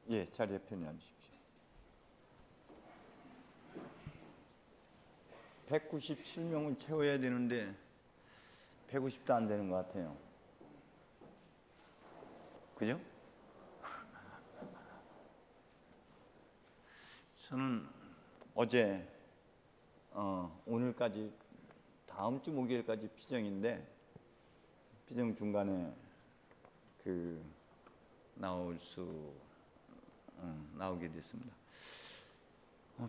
예, 자리에 편히 앉으십시오. 197명을 채워야 되는데 150도 안 되는 것 같아요. 그죠? 저는 어제 오늘까지 다음 주 목요일까지 피정인데 피정 중간에 나오게 됐습니다.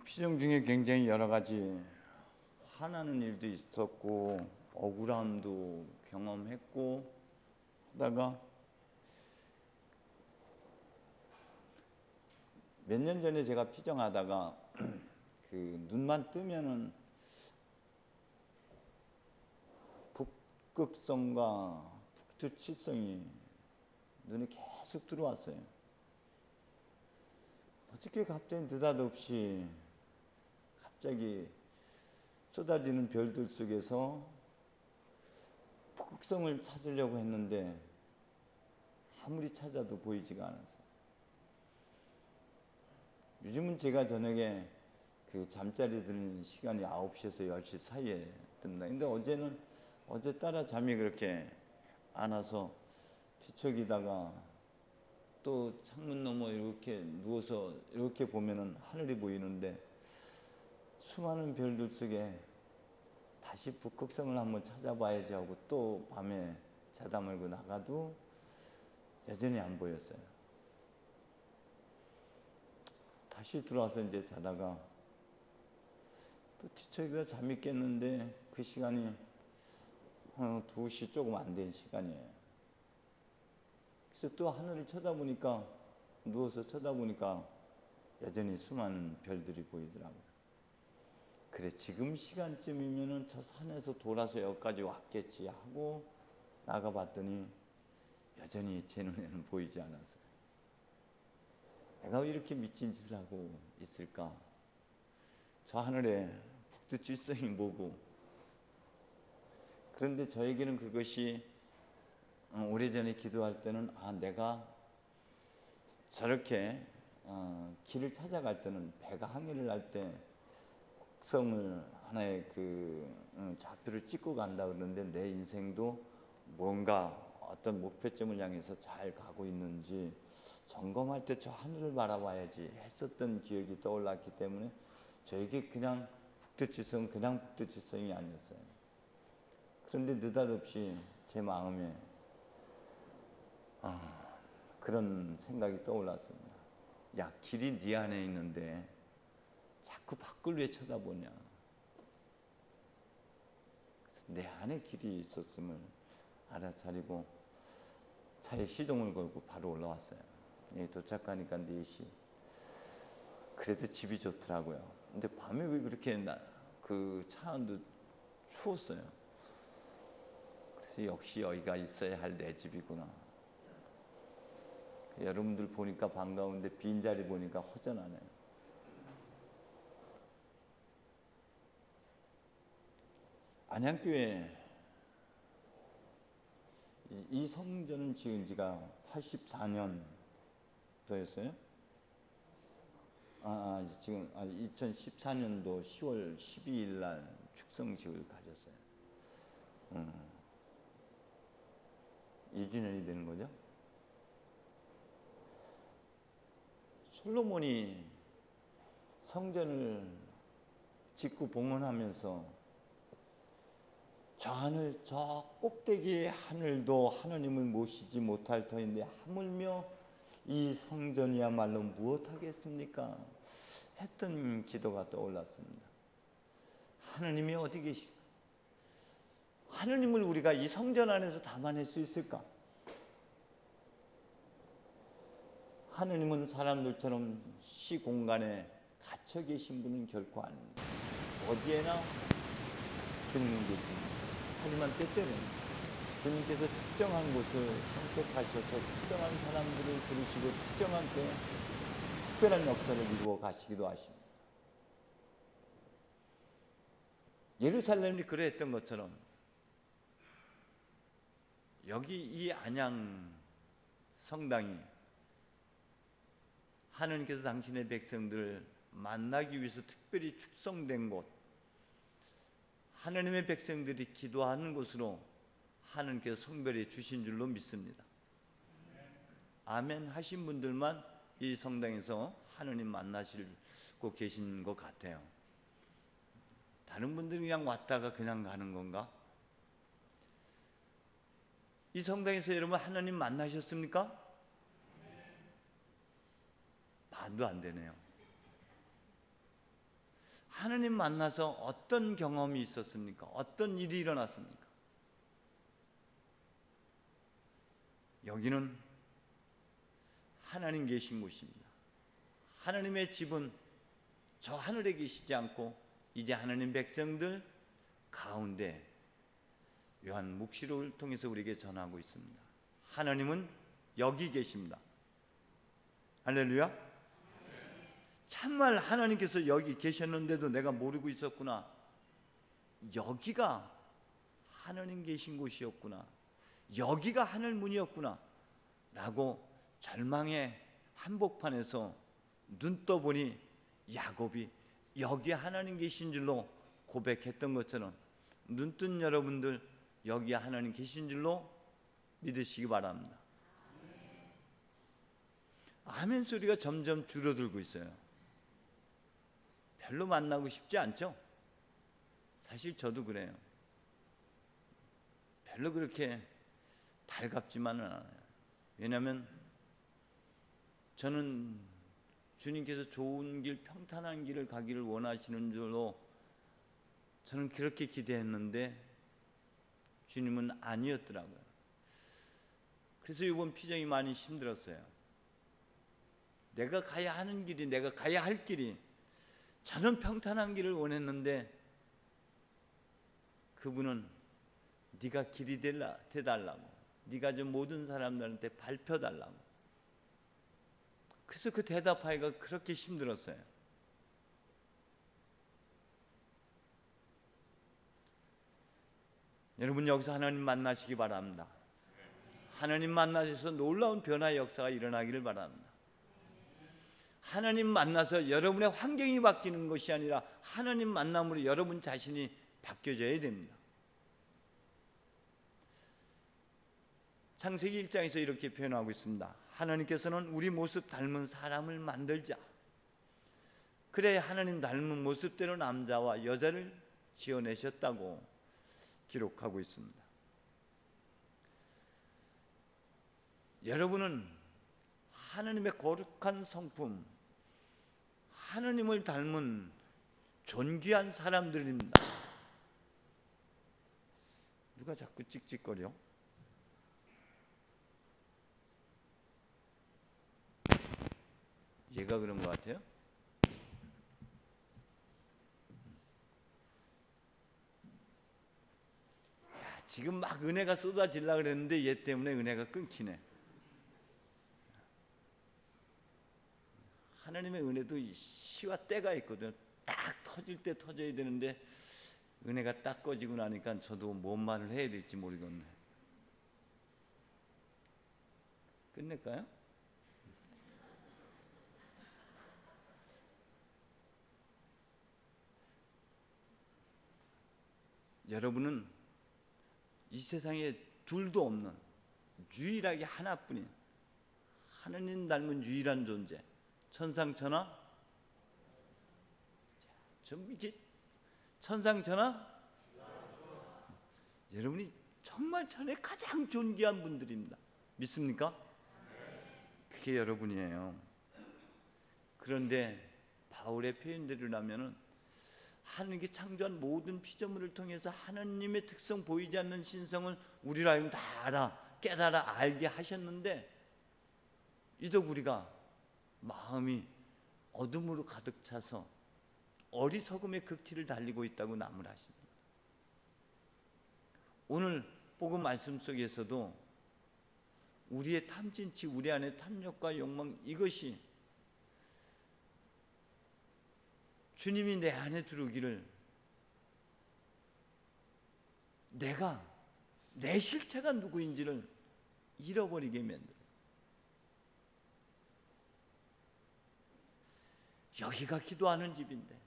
피정 중에 굉장히 여러 가지 화나는 일도 있었고 억울함도 경험했고 하다가 몇 년 전에 제가 피정하다가 눈만 뜨면은 북극성과 북두칠성이 눈에 계속 들어왔어요. 어떻게 갑자기 느닷없이 갑자기 쏟아지는 별들 속에서 북극성을 찾으려고 했는데 아무리 찾아도 보이지가 않았어요. 요즘은 제가 저녁에 잠자리 드는 시간이 9시에서 10시 사이에 듭니다. 근데 어제 따라 잠이 그렇게 안 와서 뒤척이다가 또 창문 너머 이렇게 누워서 이렇게 보면은 하늘이 보이는데 수많은 별들 속에 다시 북극성을 한번 찾아봐야지 하고 또 밤에 자다 말고 나가도 여전히 안 보였어요. 다시 들어와서 이제 자다가 또 뒤척이다 잠이 깼는데 그 시간이 2시 조금 안 된 시간이에요. 그래서 또 하늘을 쳐다보니까 누워서 쳐다보니까 여전히 수많은 별들이 보이더라고요. 그래, 지금 시간쯤이면은 저 산에서 돌아서 여기까지 왔겠지 하고 나가봤더니 여전히 제 눈에는 보이지 않았어요. 내가 왜 이렇게 미친 짓을 하고 있을까? 저 하늘에 북두칠성이 뭐고? 그런데 저에게는 그것이 오래전에 기도할 때는 내가 저렇게 길을 찾아갈 때는 배가 항해를 할 때 북성을 하나의 좌표를 찍고 간다 그러는데 내 인생도 뭔가 어떤 목표점을 향해서 잘 가고 있는지 점검할 때 저 하늘을 바라봐야지 했었던 기억이 떠올랐기 때문에 저에게 그냥 북두칠성이 아니었어요. 그런데 느닷없이 제 마음에 그런 생각이 떠올랐습니다. 야, 길이 네 안에 있는데 자꾸 밖을 왜 쳐다보냐. 그래서 내 안에 길이 있었음을 알아차리고 차에 시동을 걸고 바로 올라왔어요. 도착하니까 4시. 그래도 집이 좋더라고요. 근데 밤에 왜 그렇게 차 안도 추웠어요. 그래서 역시 여기가 있어야 할 내 집이구나. 여러분들 보니까 반가운데 빈자리 보니까 허전하네요. 안양교회 이 성전은 지은 지가 84년도였어요. 지금 2014년도 10월 12일 날 축성식을 가졌어요. 2주년이 되는 거죠. 솔로몬이 성전을 짓고 봉헌하면서 저 하늘, 저 꼭대기의 하늘도 하나님을 모시지 못할 터인데 하물며 이 성전이야말로 무엇하겠습니까? 했던 기도가 떠올랐습니다. 하나님이 어디 계실까? 하나님을 우리가 이 성전 안에서 담아낼 수 있을까? 하나님은 사람들처럼 시공간에 갇혀 계신 분은 결코 아닙니다. 어디에나 주님은 계십니다. 하지만 때때로는 주님께서 특정한 곳을 선택하셔서 특정한 사람들을 부르시고 특정한 때 특별한 역사를 이루어 가시기도 하십니다. 예루살렘이 그랬던 것처럼 여기 이 안양 성당이 하나님께서 당신의 백성들을 만나기 위해서 특별히 축성된 곳, 하나님의 백성들이 기도하는 곳으로 하나님께서 성별해 주신 줄로 믿습니다. 아멘 하신 분들만 이 성당에서 하나님 만나시고 계신 것 같아요. 다른 분들이 그냥 왔다가 그냥 가는 건가? 이 성당에서 여러분 하나님 만나셨습니까? 반도 안 되네요. 하나님 만나서 어떤 경험이 있었습니까? 어떤 일이 일어났습니까? 여기는 하나님 계신 곳입니다. 하나님의 집은 저 하늘에 계시지 않고 이제 하나님 백성들 가운데 요한 묵시록을 통해서 우리에게 전하고 있습니다. 하나님은 여기 계십니다. 할렐루야. 참말 하나님께서 여기 계셨는데도 내가 모르고 있었구나. 여기가 하나님 계신 곳이었구나. 여기가 하늘 문이었구나 라고 절망의 한복판에서 눈 떠보니 야곱이 여기 하나님 계신 줄로 고백했던 것처럼 눈뜬 여러분들 여기 하나님 계신 줄로 믿으시기 바랍니다. 아멘 소리가 점점 줄어들고 있어요. 별로 만나고 싶지 않죠? 사실 저도 그래요. 별로 그렇게 달갑지만은 않아요. 왜냐하면 저는 주님께서 좋은 길, 평탄한 길을 가기를 원하시는 줄로 저는 그렇게 기대했는데 주님은 아니었더라고요. 그래서 이번 피정이 많이 힘들었어요. 내가 가야 하는 길이, 내가 가야 할 길이, 저는 평탄한 길을 원했는데 그분은 네가 길이 되달라고, 네가 저 모든 사람들한테 밝혀달라고. 그래서 그 대답하기가 그렇게 힘들었어요. 여러분 여기서 하나님 만나시기 바랍니다. 하나님 만나셔서 놀라운 변화의 역사가 일어나기를 바랍니다. 하나님 만나서 여러분의 환경이 바뀌는 것이 아니라 하나님 만남으로 여러분 자신이 바뀌어져야 됩니다. 창세기 1장에서 이렇게 표현하고 있습니다. 하나님께서는 우리 모습 닮은 사람을 만들자. 그래 하나님 닮은 모습대로 남자와 여자를 지어내셨다고 기록하고 있습니다. 여러분은 하나님의 거룩한 성품, 하나님을 닮은 존귀한 사람들입니다. 누가 자꾸 찍찍거려? 얘가 그런 것 같아요? 야, 지금 막 은혜가 쏟아지려고 그랬는데 얘 때문에 은혜가 끊기네. 하나님의 은혜도 시와 때가 있거든. 딱 터질 때 터져야 되는데 은혜가 딱 꺼지고 나니까 저도 뭔 말을 해야 될지 모르겠네. 끝낼까요? 여러분은 이 세상에 둘도 없는 유일하게 하나뿐인 하나님 닮은 유일한 존재, 천상천하. 좀 이게 천상천하. 여러분이 정말 천에 가장 존귀한 분들입니다. 믿습니까? 그게 여러분이에요. 그런데 바울의 표현대로라면은 하나님께 창조한 모든 피조물을 통해서 하나님의 특성 보이지 않는 신성을 우리로 하여금 다 알아, 깨달아 알게 하셨는데 유독 우리가 마음이 어둠으로 가득 차서 어리석음의 극치를 달리고 있다고 나무라십니다. 오늘 복음 말씀 속에서도 우리의 탐진치, 우리 안의 탐욕과 욕망, 이것이 주님이 내 안에 들어오기를 내가 내 실체가 누구인지를 잃어버리게 만들어요. 여기가 기도하는 집인데,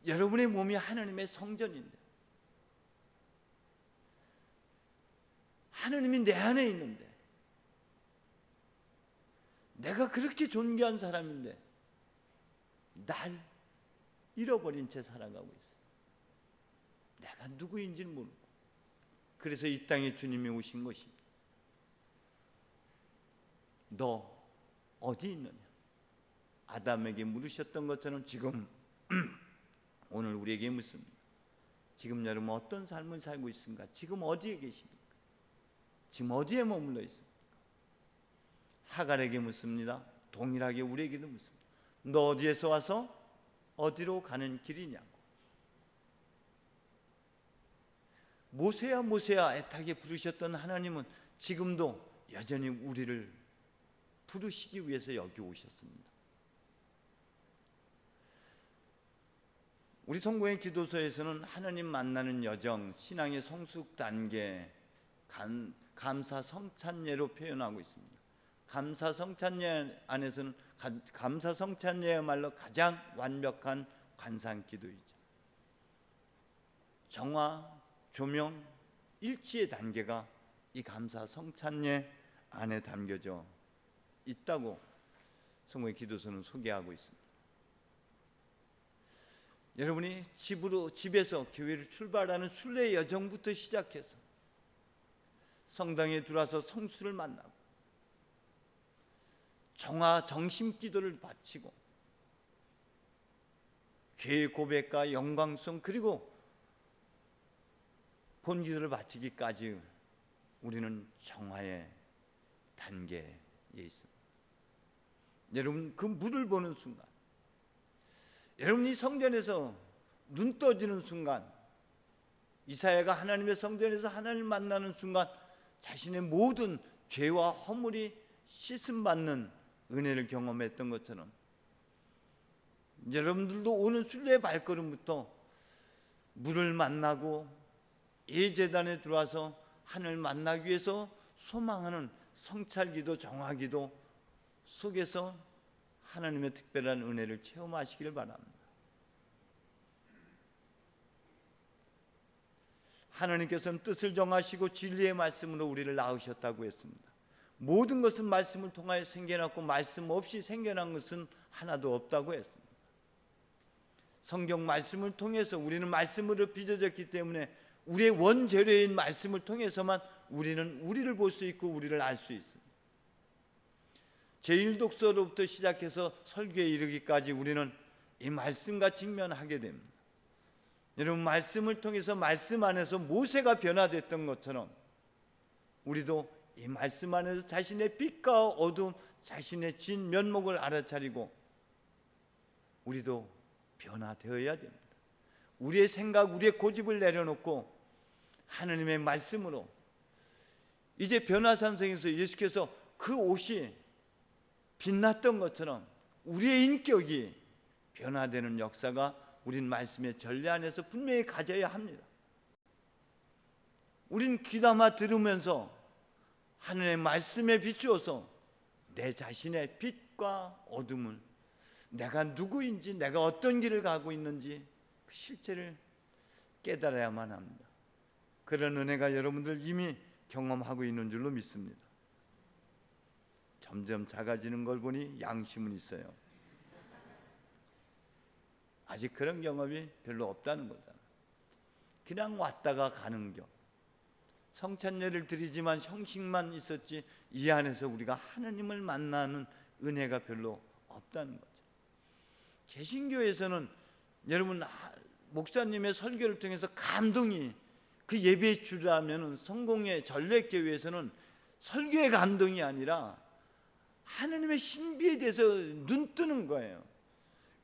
여러분의 몸이 하나님의 성전인데, 하나님이 내 안에 있는데, 내가 그렇게 존귀한 사람인데 날 잃어버린 채 살아가고 있어요. 내가 누구인지는 모르고. 그래서 이 땅에 주님이 오신 것입니다. 너 어디 있느냐? 아담에게 물으셨던 것처럼 지금 오늘 우리에게 묻습니다. 지금 여러분 어떤 삶을 살고 있습니까? 지금 어디에 계십니까? 지금 어디에 머물러 있습니까? 하갈에게 묻습니다. 동일하게 우리에게도 묻습니다. 너 어디에서 와서 어디로 가는 길이냐고. 모세야 모세야 애타게 부르셨던 하나님은 지금도 여전히 우리를 부르시기 위해서 여기 오셨습니다. 우리 성공의 기도서에서는 하나님 만나는 여정, 신앙의 성숙 단계, 감사 성찬예로 표현하고 있습니다. 감사 성찬예 안에서는 감사 성찬예야말로 가장 완벽한 관상 기도이죠. 정화, 조명, 일치의 단계가 이 감사 성찬예 안에 담겨져 있다고 성공의 기도서는 소개하고 있습니다. 여러분이 집에서 교회를 출발하는 순례 여정부터 시작해서 성당에 들어와서 성수를 만나고 정화 정심 기도를 바치고 죄의 고백과 영광성 그리고 본기도를 바치기까지 우리는 정화의 단계에 있습니다. 여러분 그 물을 보는 순간, 여러분이 성전에서 눈 떠지는 순간, 이사야가 하나님의 성전에서 하나님을 만나는 순간 자신의 모든 죄와 허물이 씻음받는 은혜를 경험했던 것처럼 여러분들도 오는 순례의 발걸음부터 물을 만나고 예제단에 들어와서 하나님을 만나기 위해서 소망하는 성찰기도 정화기도 속에서 하나님의 특별한 은혜를 체험하시기를 바랍니다. 하나님께서는 뜻을 정하시고 진리의 말씀으로 우리를 낳으셨다고 했습니다. 모든 것은 말씀을 통하여 생겨났고 말씀 없이 생겨난 것은 하나도 없다고 했습니다. 성경 말씀을 통해서 우리는 말씀으로 빚어졌기 때문에 우리의 원재료인 말씀을 통해서만 우리는 우리를 볼 수 있고 우리를 알 수 있습니다. 제1독서로부터 시작해서 설교에 이르기까지 우리는 이 말씀과 직면하게 됩니다. 여러분 말씀을 통해서 말씀 안에서 모세가 변화됐던 것처럼 우리도 이 말씀 안에서 자신의 빛과 어두움, 자신의 진 면목을 알아차리고 우리도 변화되어야 됩니다. 우리의 생각, 우리의 고집을 내려놓고 하나님의 말씀으로 이제 변화산성에서 예수께서 그 옷이 빛났던 것처럼 우리의 인격이 변화되는 역사가 우린 말씀의 전례 안에서 분명히 가져야 합니다. 우린 귀담아 들으면서 하나님의 말씀에 비추어서 내 자신의 빛과 어둠을, 내가 누구인지, 내가 어떤 길을 가고 있는지 그 실체를 깨달아야만 합니다. 그런 은혜가 여러분들 이미 경험하고 있는 줄로 믿습니다. 점점 작아지는 걸 보니 양심은 있어요. 아직 그런 경험이 별로 없다는 거잖아. 그냥 왔다가 가는 겨. 성찬례를 드리지만 형식만 있었지 이 안에서 우리가 하나님을 만나는 은혜가 별로 없다는 거죠. 개신교에서는 여러분 목사님의 설교를 통해서 감동이 그 예배의 주라면은 성공의 전례교회에서는 설교의 감동이 아니라 하나님의 신비에 대해서 눈 뜨는 거예요.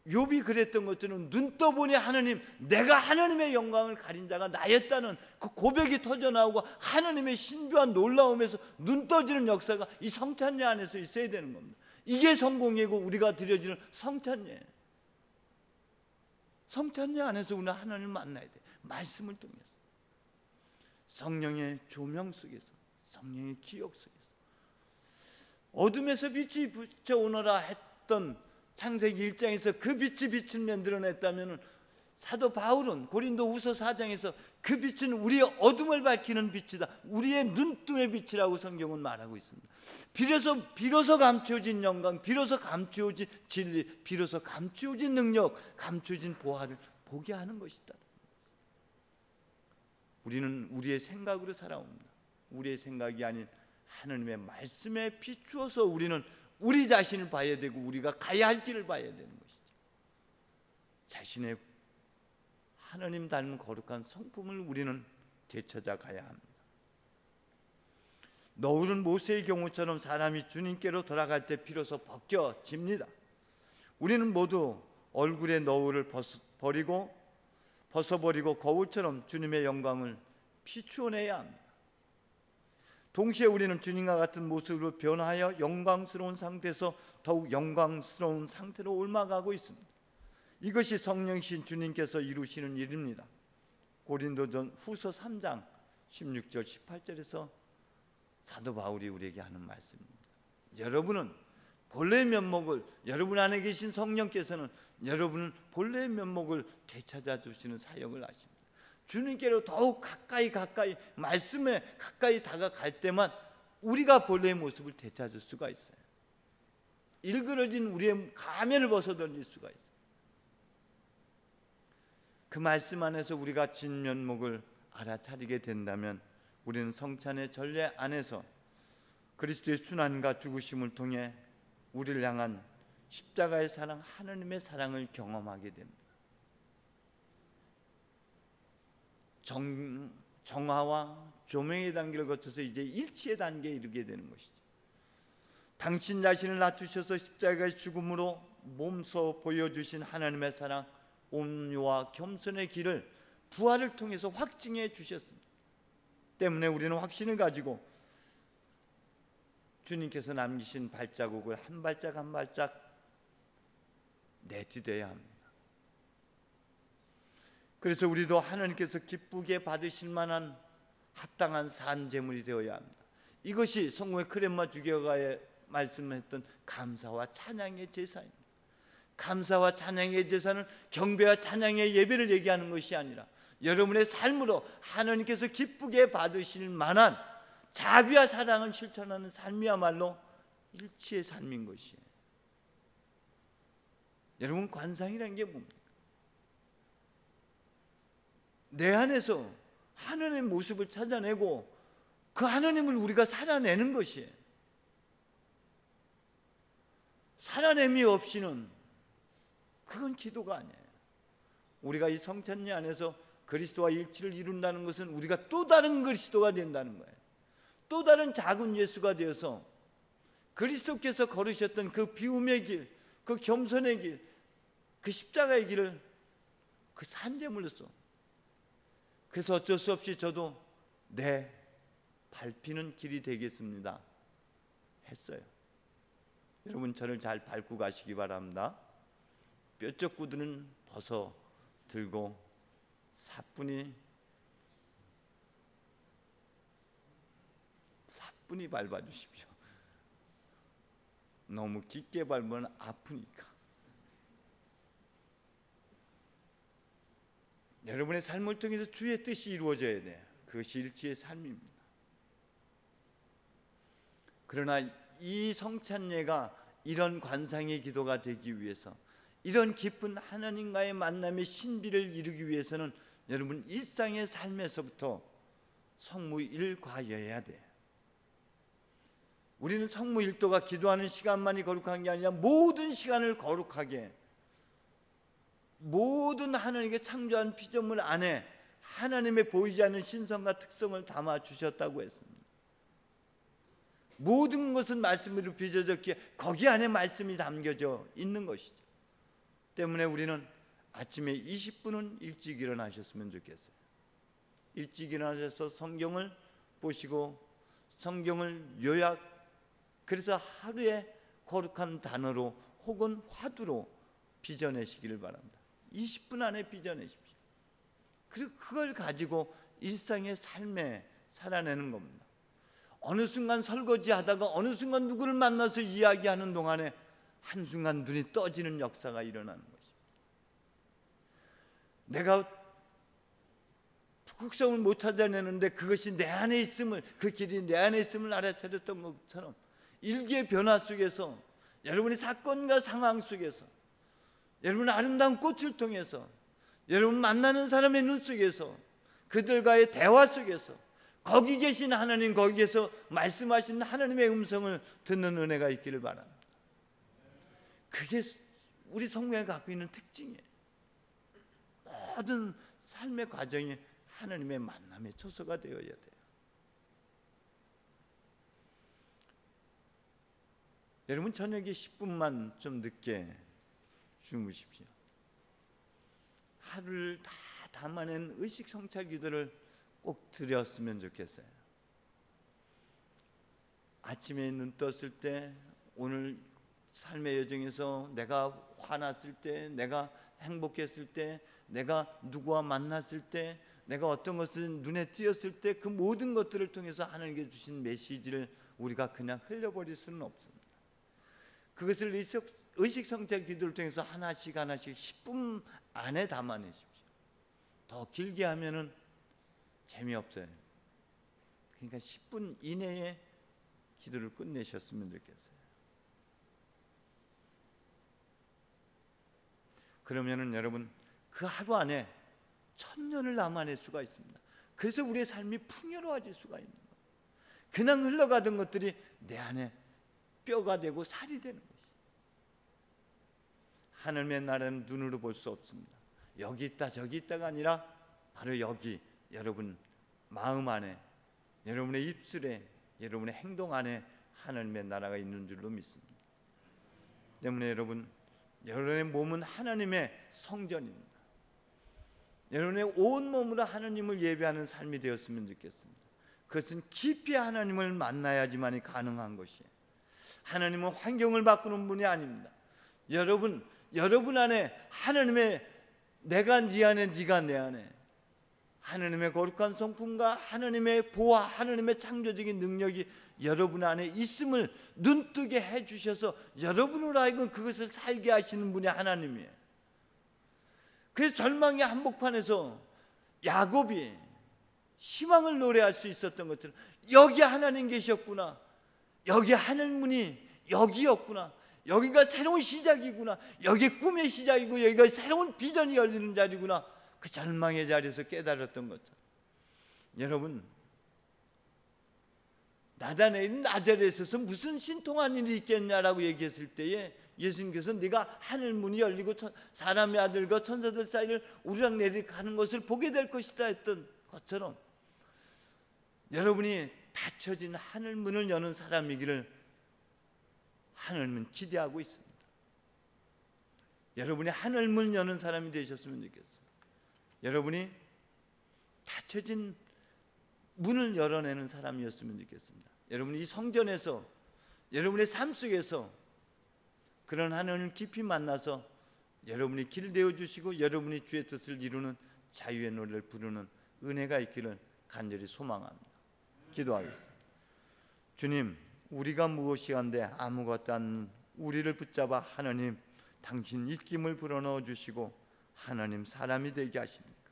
욥이 그랬던 것처럼 눈 떠보니 하나님, 내가 하나님의 영광을 가린 자가 나였다는 그 고백이 터져나오고 하나님의 신비한 놀라움에서 눈 떠지는 역사가 이 성찬례 안에서 있어야 되는 겁니다. 이게 성공이고 우리가 드려지는 성찬례. 성찬례 안에서 우리는 하나님을 만나야 돼. 말씀을 통해서, 성령의 조명 속에서, 성령의 기억 속에서. 어둠에서 빛이 비춰오너라 했던 창세기 1장에서 그 빛이 빛을 만들어냈다면 사도 바울은 고린도후서 4장에서 그 빛은 우리의 어둠을 밝히는 빛이다, 우리의 눈등의 빛이라고 성경은 말하고 있습니다. 비로소 감추어진 영광, 비로소 감추어진 진리, 비로소 감추어진 능력, 감추어진 보화를 보게 하는 것이다. 우리는 우리의 생각으로 살아옵니다. 우리의 생각이 아닌 하나님의 말씀에 비추어서 우리는 우리 자신을 봐야 되고 우리가 가야 할 길을 봐야 되는 것이죠. 자신의 하나님 닮은 거룩한 성품을 우리는 되찾아 가야 합니다. 너울은 모세의 경우처럼 사람이 주님께로 돌아갈 때 비로소 벗겨집니다. 우리는 모두 얼굴의 너울을 벗어버리고 거울처럼 주님의 영광을 비추어내야 합니다. 동시에 우리는 주님과 같은 모습으로 변화하여 영광스러운 상태에서 더욱 영광스러운 상태로 옮아가고 있습니다. 이것이 성령이신 주님께서 이루시는 일입니다. 고린도전 후서 3장 16절 18절에서 사도 바울이 우리에게 하는 말씀입니다. 여러분은 본래의 면목을, 여러분 안에 계신 성령께서는 여러분은 본래의 면목을 되찾아 주시는 사역을 하십니다. 주님께로 더욱 가까이 말씀에 가까이 다가갈 때만 우리가 본래의 모습을 되찾을 수가 있어요. 일그러진 우리의 가면을 벗어던질 수가 있어요. 그 말씀 안에서 우리가 진면목을 알아차리게 된다면 우리는 성찬의 전례 안에서 그리스도의 순환과 죽으심을 통해 우리를 향한 십자가의 사랑, 하나님의 사랑을 경험하게 됩니다. 정화와 조명의 단계를 거쳐서 이제 일치의 단계에 이르게 되는 것이죠. 당신 자신을 낮추셔서 십자가의 죽음으로 몸소 보여주신 하나님의 사랑, 온유와 겸손의 길을 부활을 통해서 확증해 주셨습니다. 때문에 우리는 확신을 가지고 주님께서 남기신 발자국을 한 발짝 한 발짝 내디뎌야 합니다. 그래서 우리도 하나님께서 기쁘게 받으실 만한 합당한 산제물이 되어야 합니다. 이것이 성공의 크렘마 주교가에 말씀했던 감사와 찬양의 제사입니다. 감사와 찬양의 제사는 경배와 찬양의 예배를 얘기하는 것이 아니라 여러분의 삶으로 하나님께서 기쁘게 받으실 만한 자비와 사랑을 실천하는 삶이야말로 일치의 삶인 것이에요. 여러분, 관상이라는 게 뭡니까? 내 안에서 하나님의 모습을 찾아내고 그 하나님을 우리가 살아내는 것이에요. 살아냄이 없이는 그건 기도가 아니에요. 우리가 이 성찬례 안에서 그리스도와 일치를 이룬다는 것은 우리가 또 다른 그리스도가 된다는 거예요. 또 다른 작은 예수가 되어서 그리스도께서 걸으셨던 그 비움의 길, 그 겸손의 길, 그 십자가의 길을 그 산제물로서, 그래서 어쩔 수 없이 저도 내 밟히는 길이 되겠습니다 했어요. 여러분, 저를 잘 밟고 가시기 바랍니다. 뼈쪽 구두는 벗어 들고 사뿐히 밟아 주십시오. 너무 깊게 밟으면 아프니까. 여러분의 삶을 통해서 주의 뜻이 이루어져야 돼요. 그것이 일치의 삶입니다. 그러나 이 성찬례가 이런 관상의 기도가 되기 위해서, 이런 깊은 하나님과의 만남의 신비를 이루기 위해서는 여러분 일상의 삶에서부터 성무일과여야 돼요. 우리는 성무일도가 기도하는 시간만이 거룩한 게 아니라 모든 시간을 거룩하게, 모든 하나님께 창조한 피조물 안에 하나님의 보이지 않는 신성과 특성을 담아 주셨다고 했습니다. 모든 것은 말씀으로 빚어졌기에 거기 안에 말씀이 담겨져 있는 것이죠. 때문에 우리는 아침에 20분은 일찍 일어나셨으면 좋겠어요. 일찍 일어나셔서 성경을 보시고 성경을 요약, 그래서 하루에 거룩한 단어로 혹은 화두로 빚어내시기를 바랍니다. 20분 안에 빚어내십시오. 그리고 그걸 가지고 일상의 삶에 살아내는 겁니다. 어느 순간 설거지 하다가 어느 순간 누구를 만나서 이야기하는 동안에 한순간 눈이 떠지는 역사가 일어나는 것입니다. 내가 북극성을 못 찾아내는데 그것이 내 안에 있음을, 그 길이 내 안에 있음을 알아차렸던 것처럼 일기의 변화 속에서, 여러분의 사건과 상황 속에서, 여러분의 아름다운 꽃을 통해서, 여러분 만나는 사람의 눈 속에서, 그들과의 대화 속에서 거기 계신 하나님, 거기에서 말씀하시는 하나님의 음성을 듣는 은혜가 있기를 바랍니다. 그게 우리 성경에 갖고 있는 특징이에요. 모든 삶의 과정이 하나님의 만남의 초소가 되어야 돼요. 여러분 저녁에 10분만 좀 늦게 주무십시오. 하루를 다 담아낸 의식 성찰 기도를 꼭 드렸으면 좋겠어요. 아침에 눈 떴을 때, 오늘 삶의 여정에서 내가 화났을 때, 내가 행복했을 때, 내가 누구와 만났을 때, 내가 어떤 것을 눈에 띄었을 때, 그 모든 것들을 통해서 하나님께 주신 메시지를 우리가 그냥 흘려버릴 수는 없습니다. 그것을 의식 성찰 기도를 통해서 하나씩 10분 안에 담아내십시오. 더 길게 하면은 재미없어요. 그러니까 10분 이내에 기도를 끝내셨으면 좋겠어요. 그러면은 여러분 그 하루 안에 1000년을 남아낼 수가 있습니다. 그래서 우리의 삶이 풍요로워질 수가 있는 거예요. 그냥 흘러가던 것들이 내 안에 뼈가 되고 살이 되는 것이에요. 하늘의 나라는 눈으로 볼 수 없습니다. 여기 있다 저기 있다가 아니라 바로 여기, 여러분 마음 안에, 여러분의 입술에, 여러분의 행동 안에 하나님의 나라가 있는 줄로 믿습니다. 때문에 여러분, 여러분의 몸은 하나님의 성전입니다. 여러분의 온 몸으로 하나님을 예배하는 삶이 되었으면 좋겠습니다. 그것은 깊이 하나님을 만나야지만이 가능한 것이에요. 하나님은 환경을 바꾸는 분이 아닙니다. 여러분 안에 하나님의, 내가 네 안에, 네가 내 안에 하나님의 거룩한 성품과 하나님의 보화, 하나님의 창조적인 능력이 여러분 안에 있음을 눈뜨게 해주셔서 여러분으로 하여금 그것을 살게 하시는 분이 하나님이에요. 그래서 절망의 한복판에서 야곱이 희망을 노래할 수 있었던 것처럼, 여기 하나님 계셨구나, 여기 하늘문이 여기였구나, 여기가 새로운 시작이구나, 여기 꿈의 시작이고 여기가 새로운 비전이 열리는 자리구나, 그 절망의 자리에서 깨달았던 것처럼, 여러분 나다나엘이 나자렛에서 무슨 신통한 일이 있겠냐라고 얘기했을 때에 예수님께서 네가 하늘문이 열리고 사람의 아들과 천사들 사이를 우르락 내리락 가는 것을 보게 될 것이다 했던 것처럼, 여러분이 닫혀진 하늘문을 여는 사람이기를 하늘문 기대하고 있습니다. 여러분이 하늘문 여는 사람이 되셨으면 좋겠어요. 여러분이 닫혀진 문을 열어내는 사람이었으면 좋겠습니다. 여러분이 이 성전에서, 여러분의 삶 속에서 그런 하나님을 깊이 만나서 여러분이 길 내어주시고 여러분이 주의 뜻을 이루는 자유의 노래를 부르는 은혜가 있기를 간절히 소망합니다. 기도하겠습니다. 주님, 우리가 무엇이한데 아무것도 않는 우리를 붙잡아 하나님 당신 입김을 불어넣어 주시고 하나님 사람이 되게 하십니까?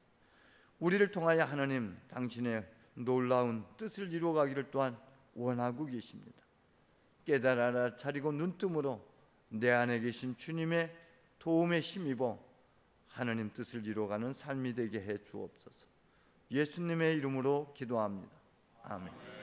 우리를 통하여 하나님 당신의 놀라운 뜻을 이루어가기를 또한 원하고 계십니다. 깨달아 차리고 눈뜸으로 내 안에 계신 주님의 도움에 힘입어 하나님 뜻을 이루어가는 삶이 되게 해 주옵소서. 예수님의 이름으로 기도합니다. 아멘.